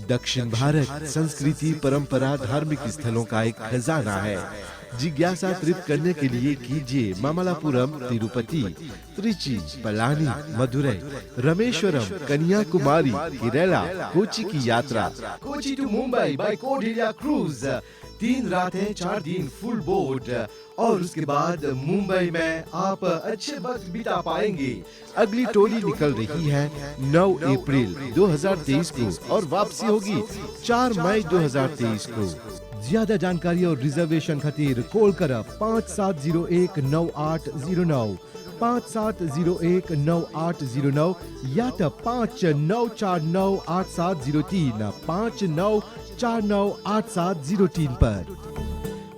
दक्षिण भारत संस्कृति, परंपरा, धार्मिक स्थलों का एक खजाना है। जिज्ञासा तृप्त करने के लिए कीजिए मामल्लापुरम, तिरुपति, त्रिची, पलानी, मदुरई, रामेश्वरम, कन्याकुमारी, केरला, कोची की यात्रा। Kochi to Mumbai by Cordelia cruise, 3 रातें 4 दिन फुल बोर्ड, और उसके बाद मुंबई में आप अच्छे वक्त बिता पाएंगे। अगली टोली निकल रही है 9 अप्रैल 2023 को और वापसी होगी 4 मई 2023 को। ज्यादा जानकारी और रिजर्वेशन खातिर कॉल करा 57019809, 57019809 या तो 59498703, 59498703 पर।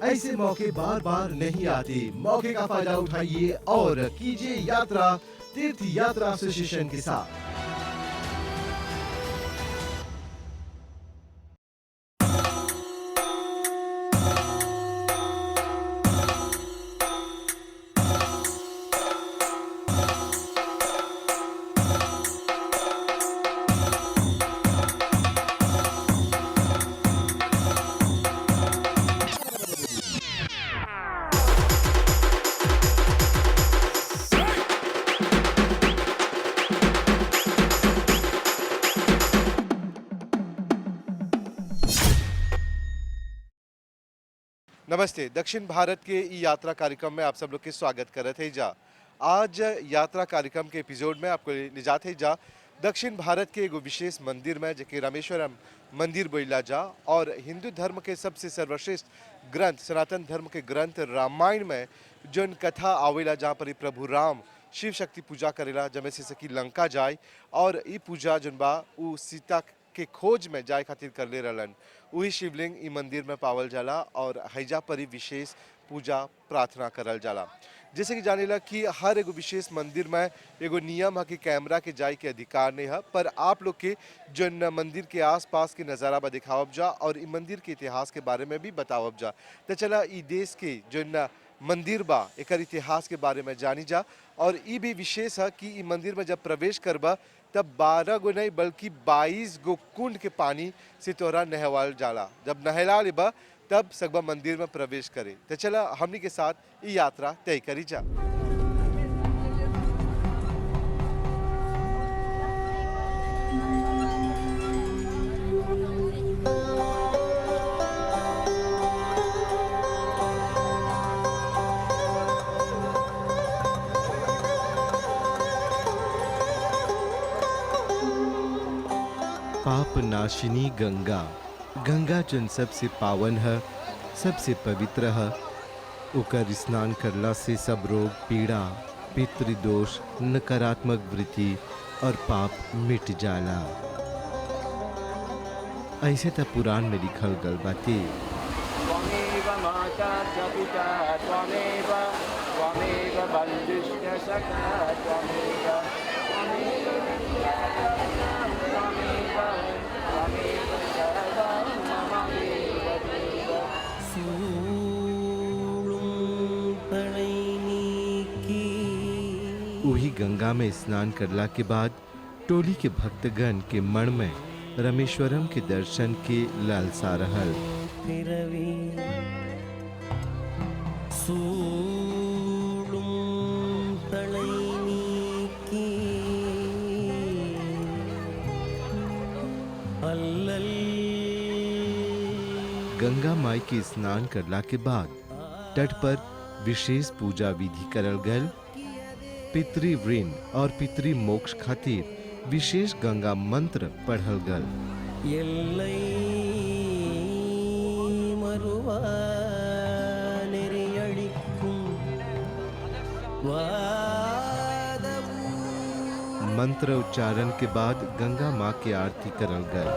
ऐसे मौके बार बार नहीं आते। मौके का फायदा उठाइए और कीजिए यात्रा तीर्थ यात्रा एसोसिएशन के साथ। नमस्ते। दक्षिण भारत के ई यात्रा कार्यक्रम में आप सब लोग के स्वागत करत है जा। आज यात्रा कार्यक्रम के एपिसोड में आपको ले जाते जा दक्षिण भारत के एगो विशेष मंदिर में, जेके रामेश्वरम मंदिर बोला जा। और हिंदू धर्म के सबसे सर्वश्रेष्ठ ग्रंथ, सनातन धर्म के ग्रंथ रामायण में जौन कथा आवेला, जहाँ पर प्रभु राम शिव शक्ति पूजा करेला, जमे से सकी लंका जाए और ई पूजा जौन बा उ सीता के खोज में जाए खातिर कर ले रहलन। वही शिवलिंग ई मंदिर में पावल जाला और हैजा पर ही विशेष पूजा प्रार्थना करल जाला। जैसे कि जानेला कि हर एगो विशेष मंदिर में एगो नियम है कि कैमरा के जाए के अधिकार नहीं है, पर आप लोग के जौन मंदिर के आसपास के नज़ारा बा दिखावब जा और ई मंदिर के इतिहास के बारे में भी बतावब जा। तो चला ई देश के जौन मंदिर बा एकर इतिहास के बारे में जानी जा। और ई भी विशेष है कि ई मंदिर में जब प्रवेश करबा तब 12 गो नहीं बल्कि 22 गो कुंड के पानी से तोहरा नहवाल जाला। जब नहला लेबा तब सकबा मंदिर में प्रवेश करे। तो चला हमनी के साथ ये यात्रा तय करी जा। पाप नाशिनी गंगा, गंगा जन सबसे पावन है, सबसे पवित्र है। ओकर स्नान करला से सब रोग, पीड़ा, पितृदोष, नकारात्मक वृत्ति और पाप मिट जाला। ऐसे तो पुराण में लिखल गल बाटे। त्वमेव माता च पिता त्वमेव, त्वमेव बन्धुश्च सखा त्वमेव, त्वमेव सर्वं ममैव देव। वही गंगा में स्नान करला के बाद टोली के भक्तगण के मन में रामेश्वरम के दर्शन के लालसा रहल। गंगा माई के स्नान करला के बाद तट पर विशेष पूजा विधि करल गल। पितृवृण और पितृ मोक्ष खातिर विशेष गंगा मंत्र पढ़ल गल। मंत्र उच्चारण के बाद गंगा माँ की आरती करल गल।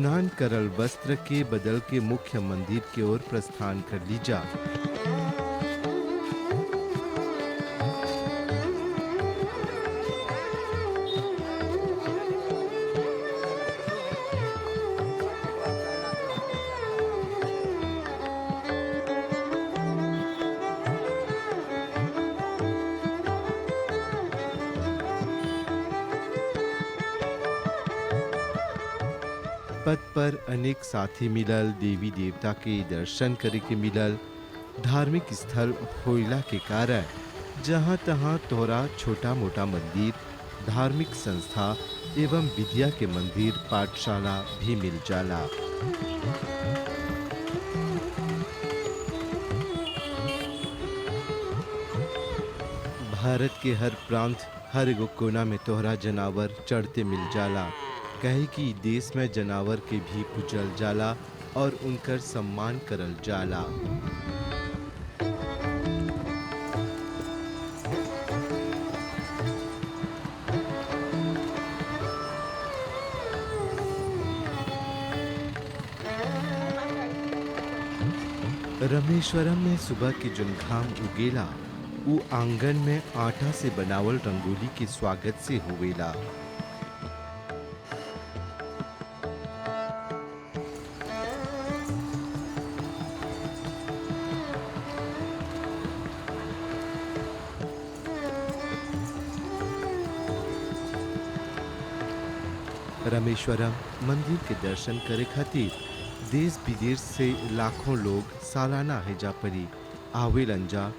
स्नान करल वस्त्र के बदल के मुख्य मंदिर की ओर प्रस्थान कर लीजा। पथ पर अनेक साथी मिलल, देवी देवता के दर्शन करे के मिलल। धार्मिक स्थल होइला के कारण जहाँ तहाँ तोरा छोटा मोटा मंदिर, धार्मिक संस्था एवं विद्या के मंदिर, पाठशाला भी मिल जाला। भारत के हर प्रांत, हर एगो कोना में तोहरा जनावर चढ़ते मिल जाला। कहे कि देश में जनावर के भी पूजल जाला और उनकर सम्मान करल जाला। रामेश्वरम में सुबह के जन घाम उगेला, उ आंगन में आटा से बनावल रंगोली के स्वागत से होवेला। रामेश्वरम मंदिर के दर्शन करे खातिर देश विदेश से लाखों लोग सालाना हैजा परी आवेलन जा,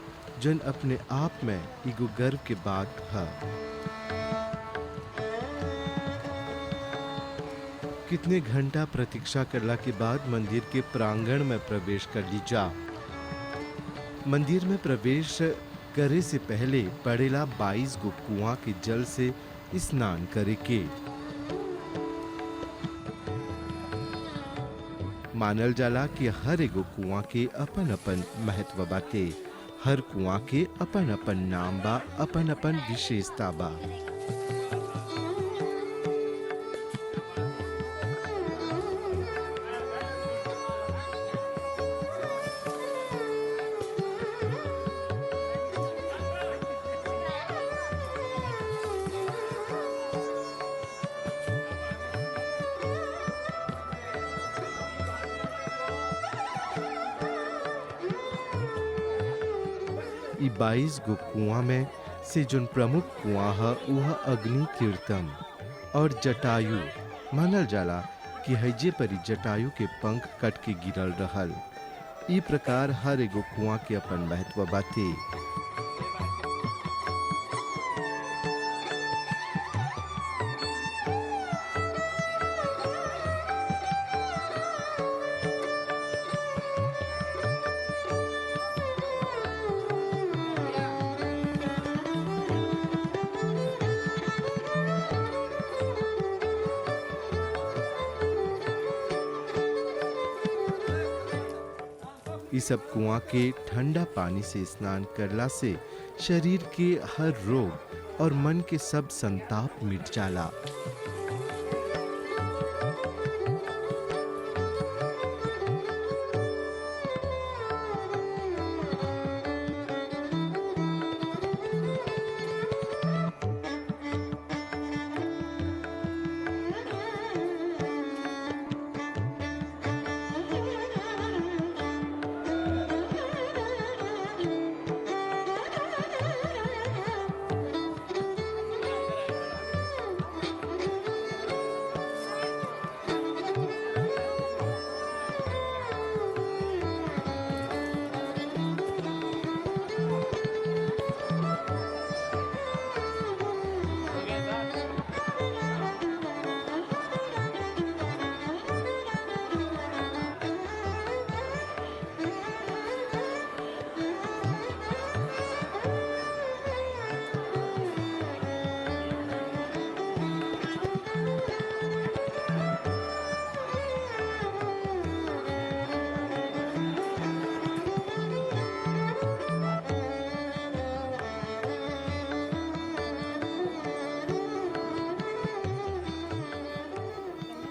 जन अपने आप में एगो गर्व के बात है। कितने घंटा प्रतीक्षा करला के बाद मंदिर के प्रांगण में प्रवेश कर लीजा। मंदिर में प्रवेश करे से पहले पड़ेला 22 गो कुआं के जल से स्नान करे के। मानल जाला कि हर एगो कुआं के अपन अपन महत्व बाटे, हर कुआं के अपन अपन नाम बा, अपन अपन विशेषता बा। ई 22 गो कुआं में से जोन प्रमुख कुआं है वह अग्नि तीर्थम और जटायु मानल जाला कि हैजे परी जटायु के पंख कट के गिरल रहल। ई प्रकार हर एगो कुआं के अपन महत्व बाटे। इस सब कुआं के ठंडा पानी से स्नान करला से शरीर के हर रोग और मन के सब संताप मिट जाला।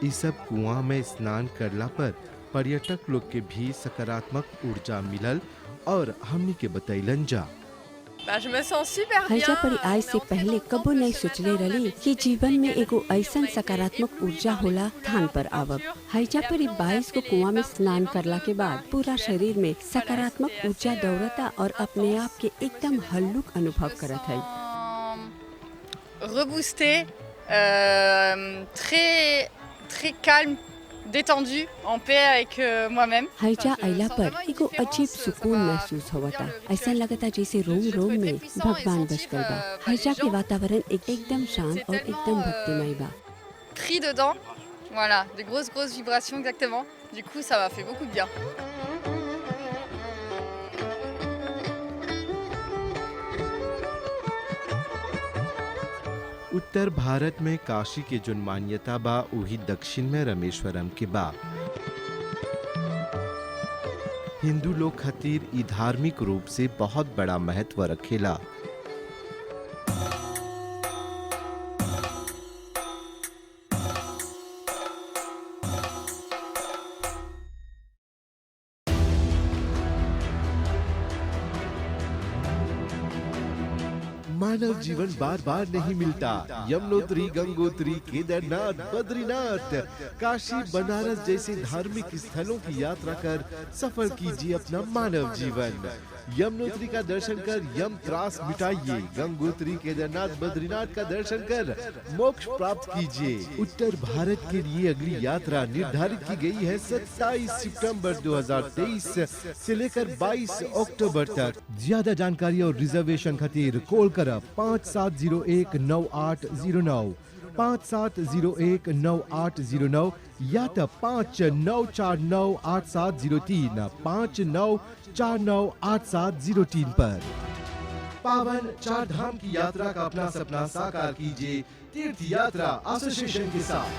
इस सब कुआं में स्नान करला पर पर्यटक लोग के भी सकारात्मक ऊर्जा मिलल और हमनी के बतैलन जा। Je me sens super bien. हैजा परी आय On est से entré पहले dans un कबो नहीं truc सोचले vraiment रही positif, कि जीवन में et एगो de ऐसन rencontrer सकारात्मक beaucoup ऊर्जा de होला nature, थान पर आवब। हैजा परी 22 को कुआं में स्नान करला के बाद पूरा शरीर में सकारात्मक ऊर्जा दौड़ता और अपने आप के एकदम हल्लुक अनुभव करत है। reboosté, très très calme, détendu, en paix avec moi-même. हैजा Enfin, je आइला sens पर vraiment une एगो différence, अजीब ça सुकून va महसूस होता। mieux ऐसा que लगता जैसे je रोम l'ai रोम trouvé में très puissant et भगवान बस sentir, गए बा। bah, हैजा les के gens, वातावरण एकदम शांत c'est और tellement, एकदम भक्तिमय बा। pris dedans. Voilà, des grosses vibrations exactement. Du coup, ça m'a fait beaucoup de bien. उत्तर भारत में काशी के जोन मान्यता बा वही दक्षिण में रामेश्वरम के बा। हिंदू लोग खातिर ई धार्मिक रूप से बहुत बड़ा महत्व रखेला। मानव जीवन बार बार नहीं मिलता। यमुनोत्री, गंगोत्री, केदारनाथ, बद्रीनाथ, काशी, बनारस जैसे धार्मिक स्थलों की यात्रा कर सफल कीजिए अपना मानव जीवन। यमुनोत्री का दर्शन कर यम त्रास मिटाइए, गंगोत्री, केदारनाथ, बद्रीनाथ का दर्शन कर मोक्ष प्राप्त कीजिए। उत्तर भारत के लिए अगली यात्रा निर्धारित की गई है 27 सितंबर 2023 से लेकर 22 अक्टूबर तक। ज्यादा जानकारी और रिजर्वेशन खातिर कॉल कर 57019809 57019809 या तो 59498703 59498703 पर। पावन चार धाम की यात्रा का अपना सपना साकार कीजिए तीर्थ यात्रा एसोसिएशन के साथ।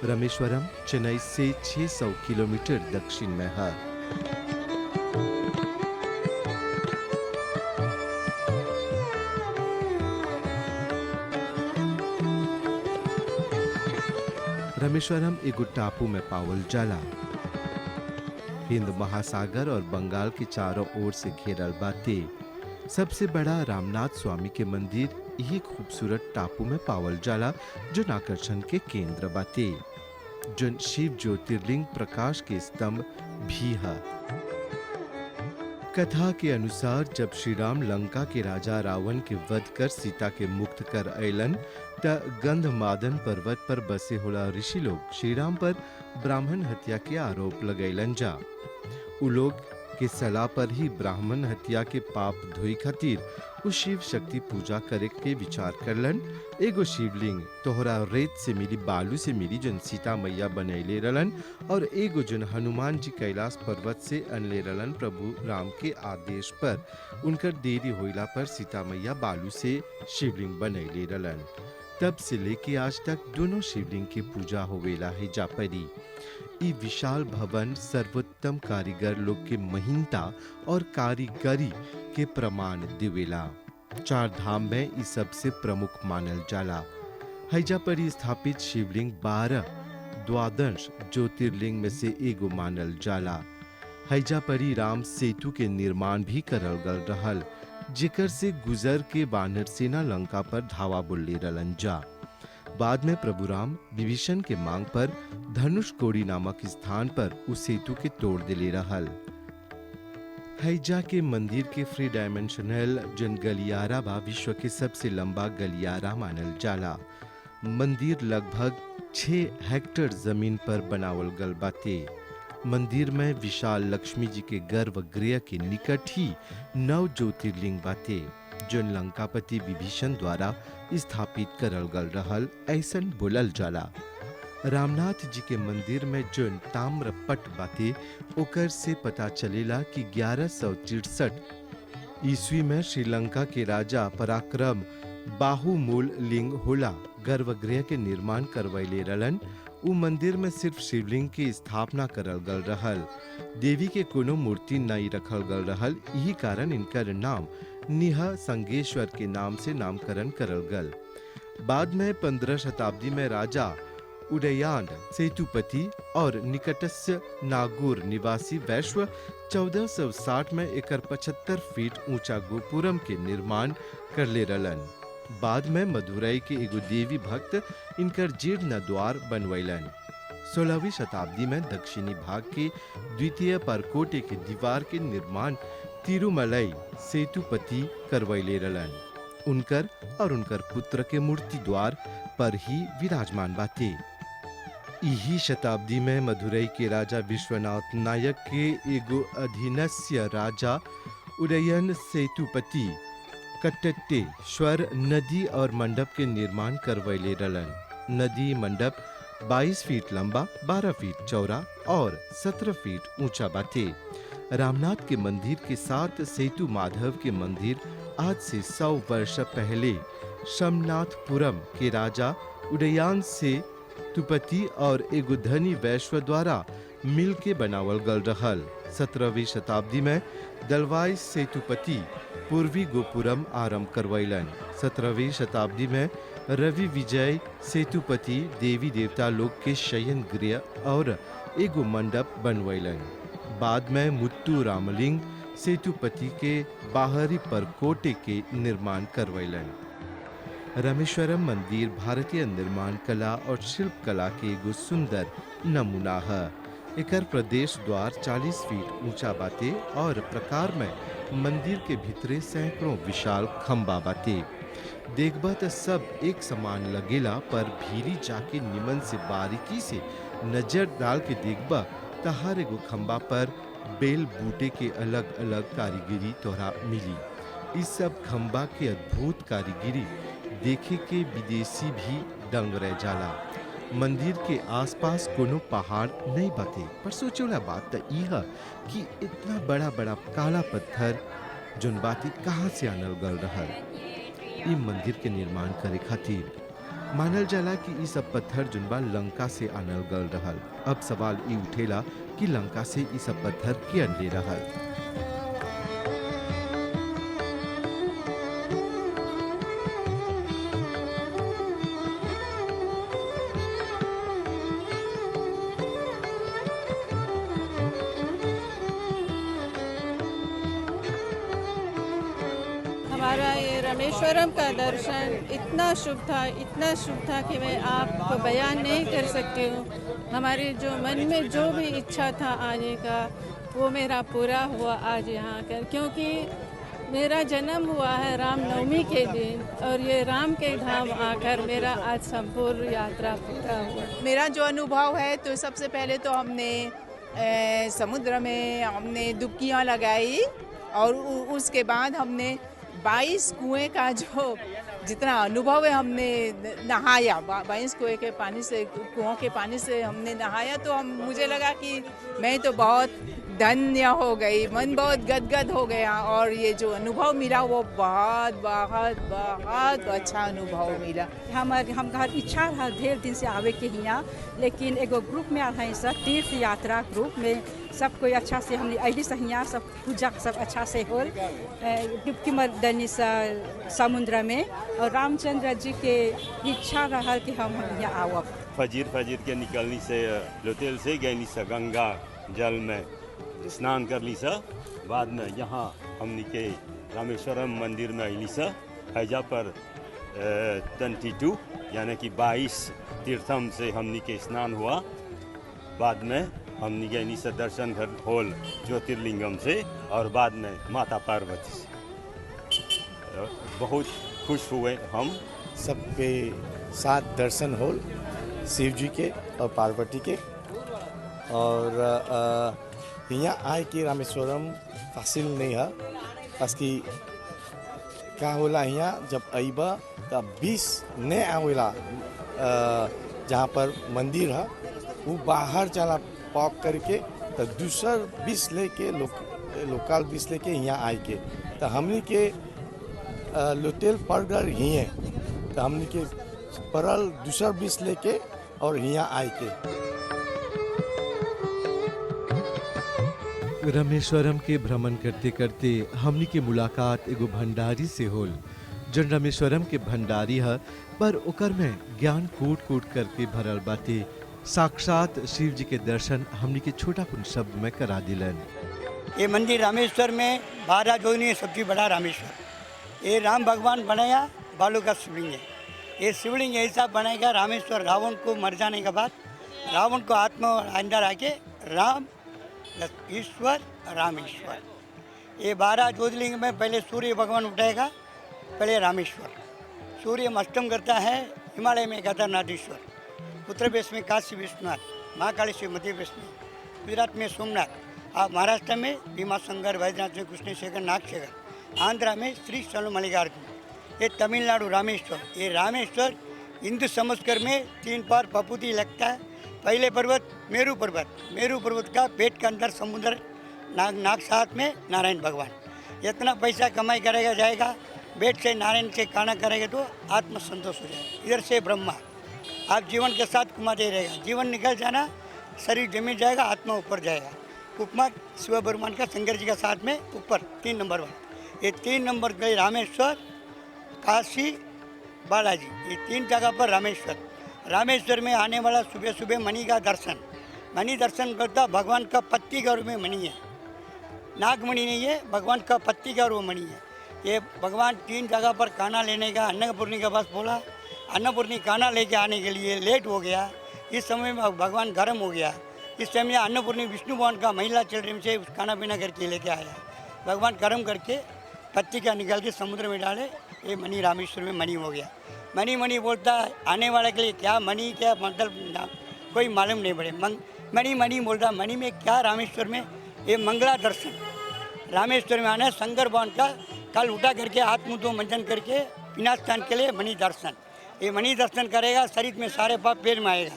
रामेश्वरम चेन्नई से 600 किलोमीटर दक्षिण में है। रामेश्वरम एगो टापू में पावल जाला। हिंद महासागर और बंगाल के चारों ओर से घेरल बाटे। सबसे बड़ा रामनाथ स्वामी के मंदिर यही खूबसूरत टापू में पावल जाला जो आकर्षण के केंद्र बाटे। जो शिव ज्योतिर्लिंग प्रकाश के स्तंभ भी है। कथा के अनुसार जब श्री राम लंका के राजा रावण के वध कर सीता के मुक्त कर अयलन त गंधमादन पर्वत पर बसे होला ऋषि लोग श्री राम पर ब्राह्मण हत्या के आरोप लगैलन जा। उ लोग के सलाह पर ही ब्राह्मण हत्या के पाप धोई खातिर उ शिव शक्ति पूजा करे के विचार करलन। एगो शिवलिंग तोहरा रेत से मिली, बालू से मिली जन सीता मैया बनैले रहलन और एगो जन हनुमान जी कैलाश पर्वत से अनले रहलन। प्रभु राम के आदेश पर उनकर देरी होइला पर सीता मैया बालू से शिवलिंग बनैले रहलन। तब से लेके आज तक दोनों शिवलिंग की पूजा होवेला है जापरी। ई विशाल भवन सर्वोत्तम कारीगर लोग के महिनता और कारीगरी के प्रमाण दिवेला। चार धाम में ई सबसे प्रमुख मानल जाला। हैजा पर स्थापित शिवलिंग 12 द्वादश ज्योतिर्लिंग में से एगो मानल जाला। हैजा परी राम सेतु के निर्माण भी करल गल रहल, जेकर से गुजर के वानर सेना लंका पर धावा बोलले रहलन जा। बाद में प्रभु राम विभीषण के मांग पर धनुष कोड़ी नामक स्थान पर उस सेतु के तोड़ दिले रहल। हैजा के मंदिर के फ्री डायमेंशनल जन गलियारा बा विश्व के सबसे लंबा गलियारा मानल जाला। मंदिर लगभग 6 हेक्टेयर जमीन पर बनावल गल बाटे। मंदिर में विशाल लक्ष्मी जी के गर्भगृह के निकट ही 9 ज्योतिर्लिंग बाटे जो लंकापति विभीषण द्वारा स्थापित करल गल रहल ऐसन बोलल जाला। रामनाथ जी के मंदिर में जो ताम्र पट बाटे ओकर से पता चलेला कि 1163 ईस्वी में श्रीलंका के राजा पराक्रम बाहुमूल लिंग होला गर्भगृह के निर्माण करवैले रहलन। उ मंदिर में सिर्फ शिवलिंग की स्थापना करल गल रहल। देवी के कोनो मूर्ति नहीं रखल गल रहल। यही कारण इनकर नाम निह संगेश्वर के नाम से नामकरण करल गल। बाद में 15 शताब्दी में राजा उदयन सेतुपति और निकटस्य नागौर निवासी वैश्व 1460 में एकर 75 फीट ऊंचा गोपुरम के निर्माण कर ले रलन। बाद में मदुरई के एगो देवी भक्त इनकर जीर्ण द्वार बनवैलन। 16वीं शताब्दी में दक्षिणी भाग के द्वितीय परकोटे के दीवार के निर्माण तिरुमलई सेतुपति करवैले रलन। उनकर और उनकर पुत्र के मूर्ति द्वार पर ही विराजमान बाते। यही शताब्दी में मदुरई के राजा विश्वनाथ नायक के एगो अधीनस्य राजा उदयन सेतुपति कट्टेश्वर नदी और मंडप के निर्माण करवैले रलन। नदी मंडप 22 फीट लंबा, 12 फीट चौड़ा और 17 फीट ऊंचा बाटे। रामनाथ के मंदिर के साथ सेतु माधव के मंदिर आज से 100 वर्ष पहले शमनाथपुरम के राजा उदयन सेतुपति और एगो धनी वैश्व द्वारा मिल के बनावल गल रहल। 17वीं शताब्दी में दलवाई सेतुपति पूर्वी गोपुरम आरंभ करवैलन। 17वीं शताब्दी में रवि विजय सेतुपति देवी देवता लोग के शयन गृह और एगो मंडप बनवैलन। बाद में मुत्तु रामलिंग सेतुपति के बाहरी परकोटे के निर्माण करवैलन। रामेश्वरम मंदिर भारतीय निर्माण कला और शिल्प कला के एगो सुंदर नमूना है। एकर प्रदेश द्वार 40 फीट ऊंचा बाटे और प्रकार में मंदिर के भीतरे सैकड़ों विशाल खंबा बाटे। देखबा त सब एक समान लगेला, पर भीरी जाके निमन से बारीकी से नजर डाल के देखबा त हर एगो खंबा पर बेल बूटे के अलग अलग कारीगिरी तोरा मिली। इस सब खंबा के अद्भुत कारीगिरी देखे के विदेशी भी दंग रह जाला। मंदिर के आसपास कोनो पहाड़ नहीं बाते, पर सोचोला बात त यह कि इतना बड़ा बड़ा काला पत्थर जोन बाती कहाँ से आनल गल रहल। इ मंदिर के निर्माण करे खातिर मानल जाला कि इ सब पत्थर जोन बा लंका से आनल गल रहल। अब सवाल इ उठेला कि लंका से इ सब पत्थर के अनले रहल। हमारा ये रामेश्वरम का दर्शन इतना शुभ था कि मैं आपको बयान नहीं कर सकती हूँ। हमारे जो मन में जो भी इच्छा था आने का वो मेरा पूरा हुआ आज यहाँ कर, क्योंकि मेरा जन्म हुआ है रामनवमी के दिन और ये राम के धाम आकर मेरा आज संपूर्ण यात्रा पूरा हुआ। मेरा जो अनुभव है तो सबसे पहले तो हमने समुद्र में हमने डुबकियाँ लगाई और उसके बाद हमने 22 कुएं का जो जितना अनुभव है हमने नहाया। 22 कुएं के पानी से, कुओं के पानी से हमने नहाया तो मुझे लगा कि मैं तो बहुत धन्य हो गई, मन बहुत गदगद हो गया और ये जो अनुभव मिला वो बहुत बहुत बहुत अच्छा अनुभव मिला। हम घर इच्छा रहा ढेर दिन से आवे के हियाँ, लेकिन एगो ग्रुप में आए सब तीर्थ यात्रा ग्रुप में सब कोई अच्छा से हमने अली से हियाँ सब पूजा सब अच्छा से हो डुबकी मरदनी समुद्र में और रामचंद्र जी के इच्छा रहा कि हम यहाँ आवब। फजीर के निकलनी से लोटेल से गई सा गंगा जल में स्नान कर ली सा। बाद में यहाँ हमने के रामेश्वरम मंदिर में अली सा। हैजा पर 22 यानी कि 22 तीर्थम से हमने के स्नान हुआ। बाद में हमने गई सा दर्शन घर होल ज्योतिर्लिंगम से और बाद में माता पार्वती से। बहुत खुश हुए हम सबके साथ दर्शन होल शिव जी के और पार्वती के। और यहाँ आए कि रामेश्वरम फासिल नहीं है, बल्कि क्या होला यहाँ जब अइबा तब 20 नहीं आवेला जहाँ पर मंदिर है वो बाहर चला पॉक करके तो दूसर 20 लेके लोकल 20 लेके यहाँ आए के तो हमने के लोटेल पर घर ही है तो हमने के परल दूसर 20 लेके और यहाँ आए के। रामेश्वरम के भ्रमण करते करते हमनी के मुलाकात एगो भंडारी से होल। जन रामेश्वरम के भंडारी है पर ओकर में ज्ञान कूट कूट करके भरल बाटे। साक्षात शिव जी के दर्शन हमनी के छोटापुन शब्द में करा दिलन। ये मंदिर रामेश्वर में 12 ज्योतिर्लिंग सबसे बड़ा रामेश्वर। ये राम भगवान बनाया बालू का शिवलिंग है। ये शिवलिंग ऐसा बनाएगा रामेश्वर रावण को मर जाने के बाद रावण को आत्मा अंदर आके राम ईश्वर रामेश्वर। ये 12 ज्योतिर्लिंग में पहले सूर्य भगवान उठाएगा, पहले रामेश्वर। सूर्य अष्टम करता है हिमालय में केदारनाथेश्वर, उत्तर प्रदेश में काशी विश्वनाथ, महाकालेश्वर मध्य प्रदेश में, गुजरात में सोमनाथ, आप महाराष्ट्र में भीमाशंकर, वैद्यनाथ में कृष्णशेखर, नागशेखर, आंध्रा में श्री शैल मल्लिकार्जुन, ये तमिलनाडु रामेश्वर। ये रामेश्वर हिंदू संस्कृत में 3 बार पपुती लगता है। पहले पर्वत मेरू पर्वत का पेट के अंदर समुद्र, नाग साथ में नारायण भगवान। इतना पैसा कमाई करेगा जाएगा, पेट से नारायण से खाना करेगा तो आत्म संतोष हो जाएगा। इधर से ब्रह्मा, आप जीवन के साथ घुमाते रहेगा, जीवन निकल जाना, शरीर जमीन जाएगा, आत्मा ऊपर जाएगा। उपमा शिव भगवान का शंकर जी का साथ में ऊपर 3 नंबर 1। ये 3 नंबर गए रामेश्वर, काशी, बालाजी, ये 3 जगह पर रामेश्वर। रामेश्वर में आने वाला सुबह सुबह मणि का दर्शन, मणि दर्शन करता भगवान का पत्ती का रूप में मणि है, नागमणि नहीं है, भगवान का पत्ती का रूप मणि है। ये भगवान 3 जगह पर खाना लेने का अन्नपूर्णी के पास बोला, अन्नपूर्णी खाना लेके आने के लिए लेट हो गया। इस समय में भगवान गर्म हो गया। इस टाइम में अन्नपूर्णी विष्णु भगवान का महिला चिल्ड्रन से खाना पीना करके लेके आया। भगवान गर्म करके पत्ती का निकाल के समुद्र में डाले, ये मणि रामेश्वर में मणि हो गया। मणि बोलता है आने वाले के लिए क्या मणि क्या मतलब कोई मालूम नहीं पड़े। मणि बोलता मणि में क्या रामेश्वर में ये मंगला दर्शन। रामेश्वर में आना शंकर भगवान का कल उठा करके हाथ मुँह धो मंजन करके पीना स्नान के लिए मणि दर्शन। ये मणि दर्शन करेगा, शरीर में सारे पाप पैर में आएगा।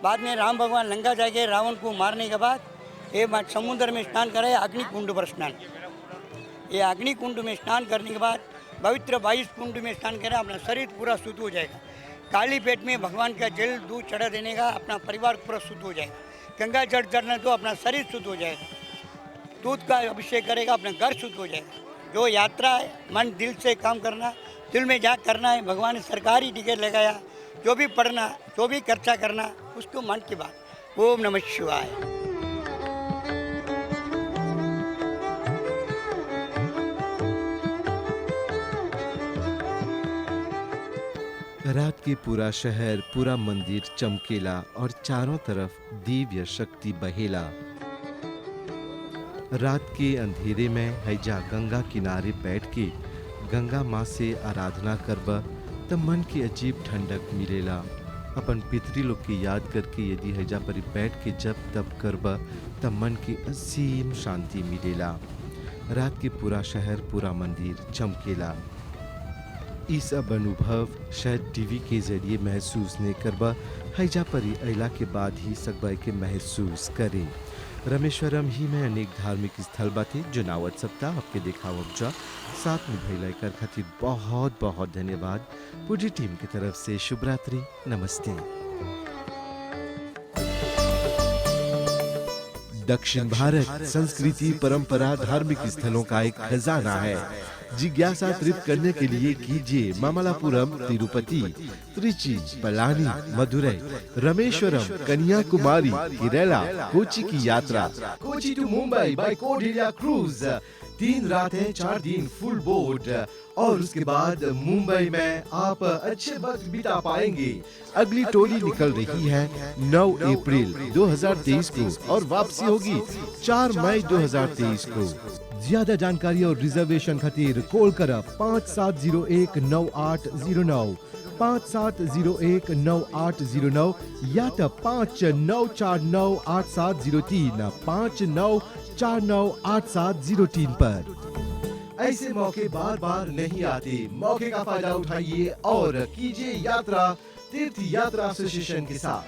बाद में राम भगवान लंका जाके रावण को मारने के बाद ये समुद्र में स्नान करे, अग्नि कुंड पर स्नान। ये अग्नि कुंड में स्नान करने के बाद पवित्र 22 कुंड में स्नान करें, अपना शरीर पूरा शुद्ध हो जाएगा। काली पेट में भगवान का जल दूध चढ़ा देने का अपना परिवार पूरा शुद्ध हो जाएगा। गंगा जल चढ़ना तो अपना शरीर शुद्ध हो जाएगा। दूध का अभिषेक करेगा, अपना घर शुद्ध हो जाएगा। जो यात्रा है मन दिल से काम करना, दिल में जा करना है। भगवान ने सरकारी टिकट लगाया, जो भी पढ़ना, जो भी खर्चा करना, उसको मन की बात। ओम नमः शिवाय। रात के पूरा शहर, पूरा मंदिर चमकेला और चारों तरफ दिव्य शक्ति बहेला। रात के अंधेरे में हैजा गंगा किनारे बैठ के गंगा माँ से आराधना करबा तब मन की अजीब ठंडक मिलेला। अपन पितरी लोग की याद करके यदि हैजा पर बैठ के जब तब करबा तब मन की असीम शांति मिलेला। रात के पूरा शहर, पूरा मंदिर चमकेला। ई सब अनुभव शायद टीवी के जरिए महसूस नहीं करबा, हैजा परी अला के बाद ही सकबा के महसूस करे। रामेश्वरम ही में अनेक धार्मिक स्थल बाते जो नावत सप्ताह आपके देखावब जा साथ में भैला कर खातिर बहुत बहुत धन्यवाद। पूरी टीम की तरफ से शुभ रात्रि, नमस्ते। दक्षिण भारत संस्कृति, परंपरा, धार्मिक स्थलों का एक खजाना है। जिज्ञासा तृप्त करने के लिए कीजिए मामल्लापुरम, तिरुपति, त्रिची, पलानी, मदुरई, रामेश्वरम, कन्याकुमारी, केरला, कोची की यात्रा। Kochi to Mumbai by Cordelia cruise, 3 रातें 4 दिन फुल बोर्ड और उसके बाद मुंबई में आप अच्छे वक्त बिता पाएंगे। अगली टोली निकल रही है 9 अप्रैल 2023 को और वापसी होगी 4 मई 2023 को। ज्यादा जानकारी और रिजर्वेशन खातिर कॉल करा 57019809, 57019809 या तो 59498703, 59498703 पर। ऐसे मौके बार बार नहीं आते। मौके का फायदा उठाइए और कीजिए यात्रा तीर्थ यात्रा एसोसिएशन के साथ।